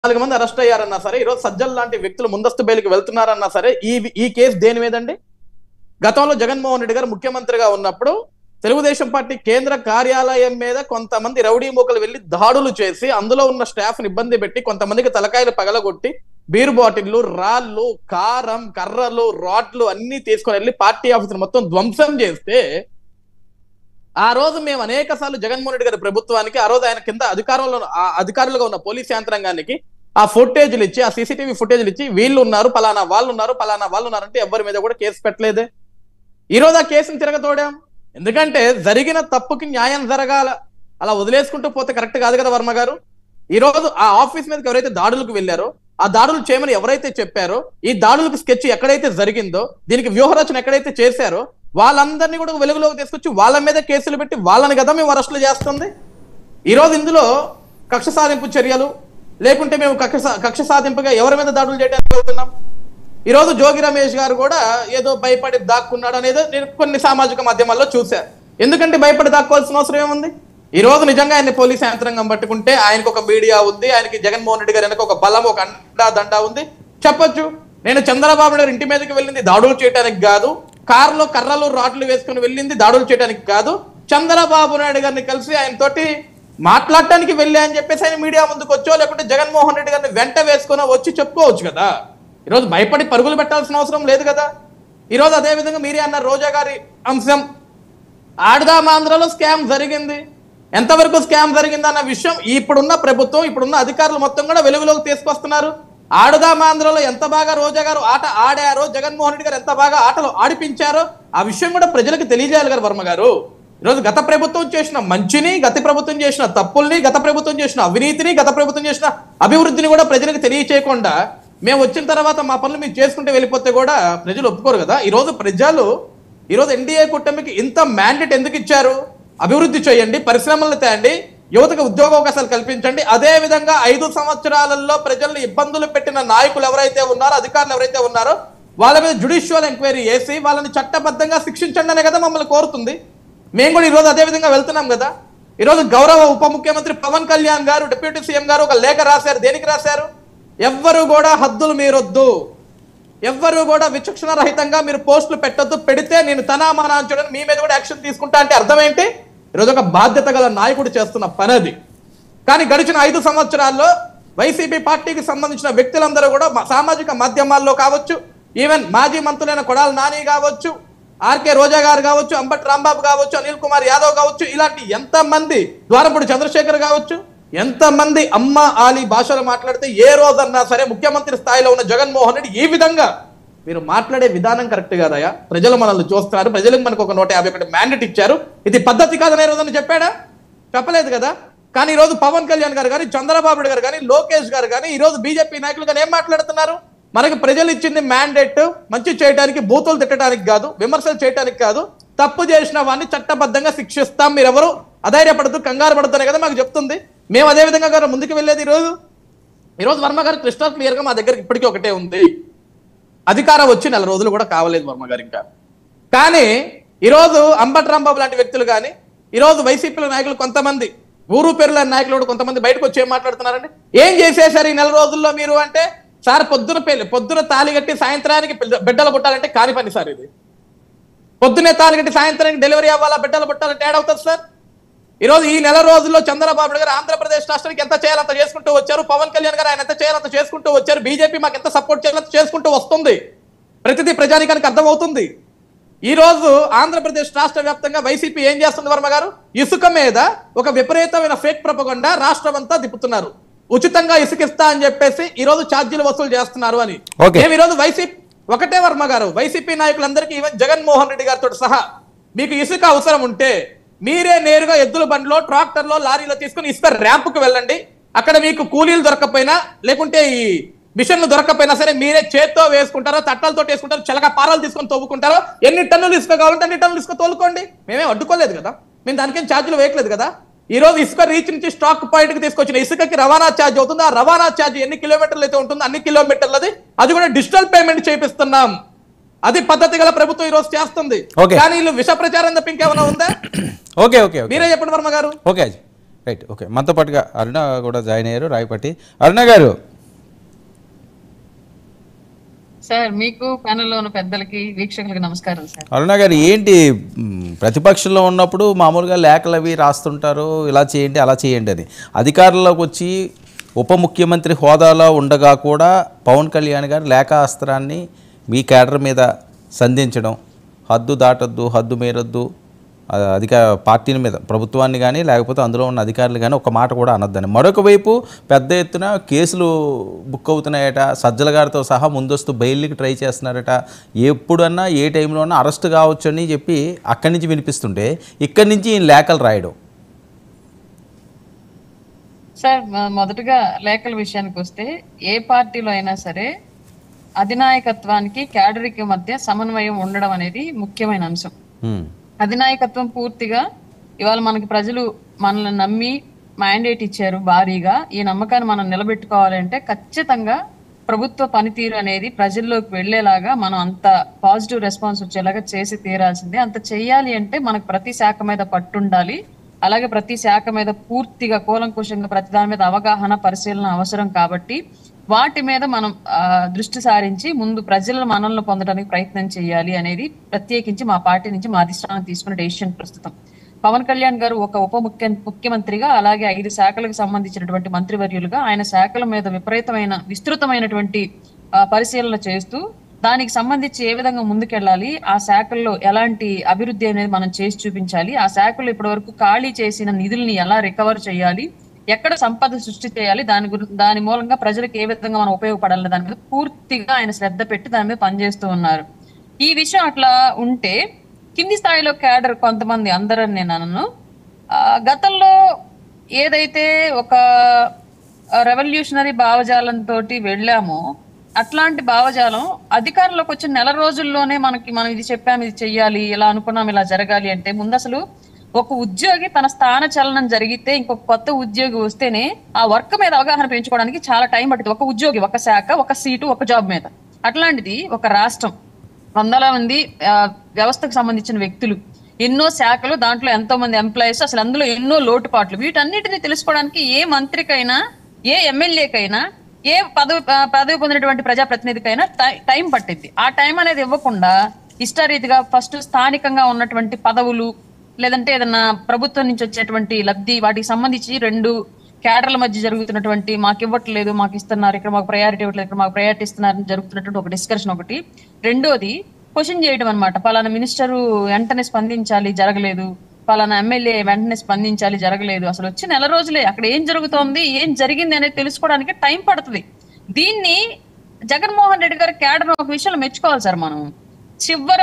4 మంది అరెస్ట్ అయ్యారన్నా సరే, ఈరోజు సజ్జల్ లాంటి వ్యక్తులు ముందస్తు బెయిల్కి వెళ్తున్నారన్నా సరే, ఈ కేసు దేని మీదండి? గతంలో జగన్మోహన్ రెడ్డి గారు ముఖ్యమంత్రిగా ఉన్నప్పుడు తెలుగుదేశం పార్టీ కేంద్ర కార్యాలయం మీద కొంతమంది రౌడీ మూకలు వెళ్లి దాడులు చేసి అందులో ఉన్న స్టాఫ్ ని ఇబ్బంది పెట్టి కొంతమందికి తలకాయలు పగలగొట్టి బీరు బాటిళ్లు, రాళ్లు, కారం, కర్రలు, రాడ్లు అన్ని తీసుకొని వెళ్ళి పార్టీ ఆఫీసులు మొత్తం ధ్వంసం చేస్తే ఆ రోజు మేము అనేక సార్లు జగన్మోహన్ రెడ్డి గారి ప్రభుత్వానికి, ఆ రోజు ఆయన కింద అధికారులుగా ఉన్న పోలీస్ యంత్రాంగానికి ఆ ఫుటేజ్లు ఇచ్చి, ఆ సీసీటీవీ ఫుటేజ్లు ఇచ్చి వీళ్ళు ఉన్నారు, పలానా వాళ్ళు ఉన్నారంటే ఎవరి మీద కూడా కేసు పెట్టలేదే. ఈ రోజు ఆ కేసును తిరగతోడాం. ఎందుకంటే జరిగిన తప్పుకి న్యాయం జరగాల, అలా వదిలేసుకుంటూ పోతే కరెక్ట్ కాదు కదా వర్మ గారు. ఈ రోజు ఆ ఆఫీస్ మీదకి ఎవరైతే దాడులకు వెళ్ళారో, ఆ దాడులు చేయమని ఎవరైతే చెప్పారో, ఈ దాడులకు స్కెచ్ ఎక్కడైతే జరిగిందో, దీనికి వ్యూహరచన ఎక్కడైతే చేశారో వాళ్ళందరినీ కూడా వెలుగులోకి తీసుకొచ్చి వాళ్ళ మీద కేసులు పెట్టి వాళ్ళని కదా మేము అరెస్టులు చేస్తుంది. ఈ రోజు ఇందులో కక్ష సాధింపు చర్యలు లేకుంటే మేము కక్ష సాధింపుగా ఎవరి మీద దాడులు చేయడానికి వెళ్తున్నాం? ఈ రోజు జోగి రమేష్ గారు కూడా ఏదో భయపడి దాక్కున్నాడు అనేది నేను కొన్ని సామాజిక మాధ్యమాల్లో చూశాను. ఎందుకంటే భయపడి దాక్కోవాల్సిన అవసరం ఏముంది? ఈ రోజు నిజంగా ఆయన పోలీస్ యంత్రాంగం పట్టుకుంటే ఆయనకు ఒక మీడియా ఉంది, ఆయనకి జగన్మోహన్ రెడ్డి గారు వెనక ఒక బలం, ఒక అండా దండా ఉంది, చెప్పొచ్చు. నేను చంద్రబాబు నాయుడు ఇంటి మీదకి వెళ్ళింది దాడులు చేయడానికి కాదు, కారులో కర్రలు రాడ్లు వేసుకుని వెళ్ళింది దాడులు చేయడానికి కాదు, చంద్రబాబు నాయుడు గారిని కలిసి ఆయన తోటి మాట్లాడటానికి వెళ్ళా అని చెప్పేసి ఆయన మీడియా ముందుకు వచ్చో, లేకుంటే జగన్మోహన్ రెడ్డి గారిని వెంట వేసుకుని వచ్చి చెప్పుకోవచ్చు కదా. ఈరోజు భయపడి పరుగులు పెట్టాల్సిన అవసరం లేదు కదా. ఈరోజు అదే విధంగా మీరే అన్నారు రోజా గారి అంశం, ఆడదామాంధ్రలో స్కామ్ జరిగింది, ఎంతవరకు స్కామ్ జరిగింది అన్న విషయం ఇప్పుడున్న ప్రభుత్వం, ఇప్పుడున్న అధికారులు మొత్తం కూడా వెలుగులోకి తీసుకొస్తున్నారు. ఆడదామాంధ్రలో ఎంత బాగా రోజా గారు ఆట ఆడారో, జగన్మోహన్ రెడ్డి గారు ఎంత బాగా ఆటలు ఆడిపించారో ఆ విషయం కూడా ప్రజలకు తెలియజేయాలి కదా వర్మ గారు. ఈరోజు గత ప్రభుత్వం చేసిన మంచిని, గత ప్రభుత్వం చేసిన తప్పుల్ని, గత ప్రభుత్వం చేసిన అవినీతిని, గత ప్రభుత్వం చేసిన అభివృద్ధిని కూడా ప్రజలకు తెలియచేయకుండా మేము వచ్చిన తర్వాత మా పనులు మేము చేసుకుంటే వెళ్ళిపోతే కూడా ప్రజలు ఒప్పుకోరు కదా. ఈరోజు ఎన్డీఏ కూటమికి ఇంత మ్యాండేట్ ఎందుకు ఇచ్చారు? అభివృద్ధి చేయండి, పరిశ్రమలు తేండి, యువతకు ఉద్యోగ అవకాశాలు కల్పించండి. అదే విధంగా 5 సంవత్సరాలలో ప్రజల్ని ఇబ్బందులు పెట్టిన నాయకులు ఎవరైతే ఉన్నారో, అధికారులు ఎవరైతే ఉన్నారో వాళ్ళ మీద జ్యుడిషియల్ ఎంక్వైరీ చేసి వాళ్ళని చట్టబద్ధంగా శిక్షించండి అనే కదా మమ్మల్ని కోరుతుంది. మేము కూడా ఈరోజు అదే విధంగా వెళ్తున్నాం కదా. ఈరోజు గౌరవ ఉప ముఖ్యమంత్రి పవన్ కళ్యాణ్ గారు, డిప్యూటీ సీఎం గారు ఒక లేఖ రాశారు. దేనికి రాశారు? ఎవ్వరు కూడా హద్దులు మీరొద్దు, ఎవ్వరు కూడా విచక్షణ రహితంగా మీరు పోస్టులు పెట్టొద్దు, పెడితే నేను తనామానాంచడం మీ మీద కూడా యాక్షన్ తీసుకుంటా అంటే అర్థం ఏంటి? ఈరోజు ఒక బాధ్యత గల నాయకుడు చేస్తున్న పని అది. కానీ గడిచిన 5 సంవత్సరాల్లో వైసీపీ పార్టీకి సంబంధించిన వ్యక్తులందరూ కూడా సామాజిక మాధ్యమాల్లో కావచ్చు, ఈవెన్ మాజీ మంత్రులైన కొడాలి నాని కావచ్చు, ఆర్కే రోజా గారు కావచ్చు, అంబటి రాంబాబు కావచ్చు, అనిల్ కుమార్ యాదవ్ కావచ్చు, ఇలాంటి ఎంతమంది, ద్వారంపూడి చంద్రశేఖర్ కావచ్చు, ఎంతమంది అమ్మ ఆలి భాషలు మాట్లాడితే ఏ రోజన్నా సరే ముఖ్యమంత్రి స్థాయిలో ఉన్న జగన్మోహన్ రెడ్డి ఈ విధంగా మీరు మాట్లాడే విధానం కరెక్ట్ కాదయా, ప్రజలు మనల్ని చూస్తున్నారు, ప్రజలకు మనకు ఒక 151 మ్యాండేట్ ఇచ్చారు, ఇది పద్ధతి కాదని రోజున చెప్పాడా? చెప్పలేదు కదా. కానీ ఈరోజు పవన్ కళ్యాణ్ గారు కానీ, చంద్రబాబు నాయుడు గారు కానీ, లోకేష్ గారు కానీ, ఈరోజు బీజేపీ నాయకులు కానీ ఏం మాట్లాడుతున్నారు? మనకి ప్రజలు ఇచ్చింది మ్యాండేట్ మంచి చేయడానికి, బూతులు తిట్టడానికి కాదు, విమర్శలు చేయడానికి కాదు, తప్పు చేసిన వాడిని చట్టబద్ధంగా శిక్షిస్తాం, మీరెవరు అధైర్యపడుతూ కంగారు పడుతున్నాయి కదా మాకు చెప్తుంది. మేము అదే విధంగా ముందుకు వెళ్ళేది. ఈరోజు వర్మ గారు క్రిస్టల్ క్లియర్ గా మా దగ్గరికి ఇప్పటికీ ఒకటే ఉంది, అధికారం వచ్చి 4 రోజులు కూడా కావలేదు వర్మ గారు ఇంకా. కానీ ఈరోజు అంబటి రాంబాబు లాంటి వ్యక్తులు కానీ, ఈరోజు వైసీపీల నాయకులు కొంతమంది, ఊరు పేరుల నాయకులు కూడా కొంతమంది బయటకు వచ్చి ఏం మాట్లాడుతున్నారండి? ఏం చేసేసారు ఈ 4 రోజుల్లో మీరు అంటే, సార్ పొద్దున తాళి కట్టి సాయంత్రానికి బిడ్డలు పుట్టాలంటే కాని పని సార్ ఇది. పొద్దునే తాళి కట్టి సాయంత్రానికి డెలివరీ అవ్వాలా, బిడ్డలు పుట్టాలంటే ఏడవుతుంది సార్. ఈరోజు ఈ 4 రోజుల్లో చంద్రబాబు గారు ఆంధ్రప్రదేశ్ రాష్ట్రానికి ఎంత చేయాలో అంత చేసుకుంటూ వచ్చారు, పవన్ కళ్యాణ్ గారు ఆయన ఎంత చేయాలో అంత చేసుకుంటూ వచ్చారు, బీజేపీ మాకు ఎంత సపోర్ట్ చేయాలో చేసుకుంటూ వస్తుంది, ప్రతిదీ ప్రజానికానికి అర్థమవుతుంది. ఈ రోజు ఆంధ్రప్రదేశ్ రాష్ట్ర వ్యాప్తంగా వైసీపీ ఏం చేస్తుంది వర్మ గారు? ఇసుక మీద ఒక విపరీతమైన ఫేక్ ప్రపగండా రాష్ట్రం అంతా తిప్పుతున్నారు. ఉచితంగా ఇసుకిస్తా అని చెప్పేసి ఈ రోజు ఛార్జీలు వసూలు చేస్తున్నారు అని. మేము ఈరోజు వైసీపీ ఒకటే వర్మ గారు, వైసీపీ నాయకులందరికీ ఈవెన్ జగన్మోహన్ రెడ్డి గారితో సహా మీకు ఇసుక అవసరం ఉంటే మీరే నేరుగా ఎద్దుల బండిలో, ట్రాక్టర్లో, లారీలో తీసుకుని ఇసుక ర్యాంపుకు వెళ్ళండి. అక్కడ మీకు కూలీలు దొరకకపోయినా, లేకుంటే ఈ మిషన్లు దొరకకపోయినా సరే మీరే చేత్తో వేసుకుంటారో, తట్టలతో వేసుకుంటారో, చిలక పారాలు తీసుకొని తవ్వుకుంటారో, ఎన్ని టన్నులు ఇసుక కావాలంటే అన్ని టన్నులు ఇసుక తోలుకోండి. మేమేం అడ్డుకోలేదు కదా, మేము దానికేం ఛార్జీలు వేయట్లేదు కదా. ఈ రోజు ఇసుక రీచ్ నుంచి స్టాక్ పాయింట్ కి తీసుకొచ్చిన ఇసుకకి రవాణా ఛార్జ్ అవుతుంది. ఆ రవాణా ఛార్జ్ ఎన్ని కిలోమీటర్లు అయితే ఉంటుందో అన్ని కిలోమీటర్లది అది కూడా డిజిటల్ పేమెంట్ చేపిస్తున్నాం. అది పద్ధతి గల ప్రభుత్వం ఈ రోజు చేస్తుంది. కానీ వీళ్ళు విష ప్రచారం తప్ప ఇంకేమైనా ఉందా? మీరే చెప్పండి వర్మ గారు. Okay right. ఓకే, మనతో పాటుగా అరుణ కూడా జాయిన్ అయ్యారు, రాయపట్టి. అరుణ గారు, సార్ మీకు ప్యానెల్లో ఉన్న పెద్దలకి వీక్షకులకి నమస్కారం సార్. అరుణ గారు ఏంటి ప్రతిపక్షంలో ఉన్నప్పుడు మామూలుగా లేఖలు అవి రాస్తుంటారు, ఇలా చేయండి అలా చేయండి అని. అధికారంలోకి వచ్చి ఉప ముఖ్యమంత్రి హోదాలో ఉండగా కూడా పవన్ కళ్యాణ్ గారు లేఖ అస్త్రాన్ని మీ కేడర్ మీద సంధించడం, హద్దు దాటొద్దు, హద్దు మీరొద్దు, పార్టీల మీద, ప్రభుత్వాన్ని కానీ లేకపోతే అందులో ఉన్న అధికారులు కానీ ఒక మాట కూడా అనొద్దని. మరొక వైపు పెద్ద ఎత్తున కేసులు బుక్ అవుతున్నాయట, సజ్జల గారితో సహా ముందస్తు బెయిల్కి ట్రై చేస్తున్నారట, ఎప్పుడన్నా ఏ టైంలో అన్నా అరెస్ట్ కావచ్చు అని చెప్పి అక్కడి నుంచి వినిపిస్తుంటే ఇక్కడి నుంచి ఈయన లేఖలు రాయడం. సార్ మొదటగా లేఖల విషయానికి వస్తే ఏ పార్టీలో అయినా సరే అధినాయకత్వానికి క్యాడర్కి మధ్య సమన్వయం ఉండడం అనేది ముఖ్యమైన అంశం. అధినాయకత్వం పూర్తిగా ఇవాళ మనకి ప్రజలు మనల్ని నమ్మి మ్యాండేట్ ఇచ్చారు భారీగా. ఈ నమ్మకాన్ని మనం నిలబెట్టుకోవాలంటే ఖచ్చితంగా ప్రభుత్వ పనితీరు అనేది ప్రజల్లోకి వెళ్లేలాగా మనం అంత పాజిటివ్ రెస్పాన్స్ వచ్చేలాగా చేసి తీరాల్సిందే. అంత చెయ్యాలి అంటే మనకు ప్రతి శాఖ మీద పట్టుండాలి. అలాగే ప్రతి శాఖ మీద పూర్తిగా కూలంకుషంగా ప్రతి దాని మీద అవగాహన, పరిశీలన అవసరం. కాబట్టి వాటి మీద మనం దృష్టి సారించి ముందు ప్రజల మనల్ని పొందడానికి ప్రయత్నం చేయాలి అనేది ప్రత్యేకించి మా పార్టీ నుంచి మా అధిష్టానం తీసుకున్న డెసిషన్. ప్రస్తుతం పవన్ కళ్యాణ్ గారు ఒక ఉప ముఖ్యమంత్రిగా, అలాగే 5 శాఖలకు సంబంధించినటువంటి మంత్రివర్యులుగా ఆయన శాఖల మీద విస్తృతమైనటువంటి పరిశీలన చేస్తూ దానికి సంబంధించి ఏ విధంగా ముందుకెళ్ళాలి, ఆ శాఖల్లో ఎలాంటి అభివృద్ధి అనేది మనం చేసి చూపించాలి, ఆ శాఖలు ఇప్పటి వరకు ఖాళీ చేసిన నిధుల్ని ఎలా రికవర్ చేయాలి, ఎక్కడ సంపద సృష్టి చేయాలి, దాని మూలంగా ప్రజలకు ఏ విధంగా మనం ఉపయోగపడాలి దాని మీద పూర్తిగా ఆయన శ్రద్ధ పెట్టి దాని మీద పనిచేస్తూ ఉన్నారు. ఈ విషయం అట్లా ఉంటే కింది స్థాయిలో క్యాడర్ కొంతమంది, అందరని నేను అనను, గతంలో ఏదైతే ఒక రెవల్యూషనరీ భావజాలంతో వెళ్ళామో అట్లాంటి భావజాలం అధికారంలోకి వచ్చిన నెల రోజుల్లోనే మనం ఇది చెప్పాము, ఇది చెయ్యాలి, ఇలా అనుకున్నాం, ఇలా జరగాలి అంటే ముందు అసలు ఒక ఉద్యోగి తన స్థాన చలనం జరిగితే ఇంకొక కొత్త ఉద్యోగి వస్తేనే ఆ వర్క్ మీద అవగాహన పెంచుకోవడానికి చాలా టైం పడుతుంది. ఒక ఉద్యోగి, ఒక శాఖ, ఒక సీటు, ఒక జాబ్ మీద. అట్లాంటిది ఒక రాష్ట్రం, వందల మంది వ్యవస్థకు సంబంధించిన వ్యక్తులు, ఎన్నో శాఖలు, దాంట్లో ఎంతో మంది ఎంప్లాయీస్, అసలు అందులో ఎన్నో లోటుపాట్లు, వీటన్నిటిని తెలుసుకోవడానికి ఏ మంత్రికైనా, ఏ ఎమ్మెల్యేకైనా, ఏ పదవి పొందినటువంటి ప్రజాప్రతినిధికైనా టైం పట్టింది. ఆ టైం అనేది ఇవ్వకుండా ఇష్టారీతిగా ఫస్ట్ స్థానికంగా ఉన్నటువంటి పదవులు లేదంటే ఏదన్నా ప్రభుత్వం నుంచి వచ్చేటువంటి లబ్ధి, వాటికి సంబంధించి 2 క్యాడర్ల మధ్య జరుగుతున్నటువంటి మాకు ఇవ్వట్లేదు, మాకు ఇస్తున్నారు, ఇక్కడ మాకు ప్రయారిటీ ఇవ్వట్లేదు, ఇక్కడ మాకు ప్రయారిటీ ఇస్తున్నారని జరుగుతున్నటువంటి ఒక డిస్కషన్ ఒకటి. రెండోది క్వశ్చన్ చేయడం అనమాట. పలానా మినిస్టరు వెంటనే స్పందించాలి, జరగలేదు, పలానా ఎమ్మెల్యే వెంటనే స్పందించాలి, జరగలేదు. అసలు వచ్చి నెల రోజులే అక్కడ ఏం జరుగుతోంది, ఏం జరిగింది అనేది తెలుసుకోవడానికి టైం పడుతుంది. దీన్ని జగన్మోహన్ రెడ్డి గారి క్యాడర్ ఒక విషయంలో మెచ్చుకోవాలి సార్. మనం చివరి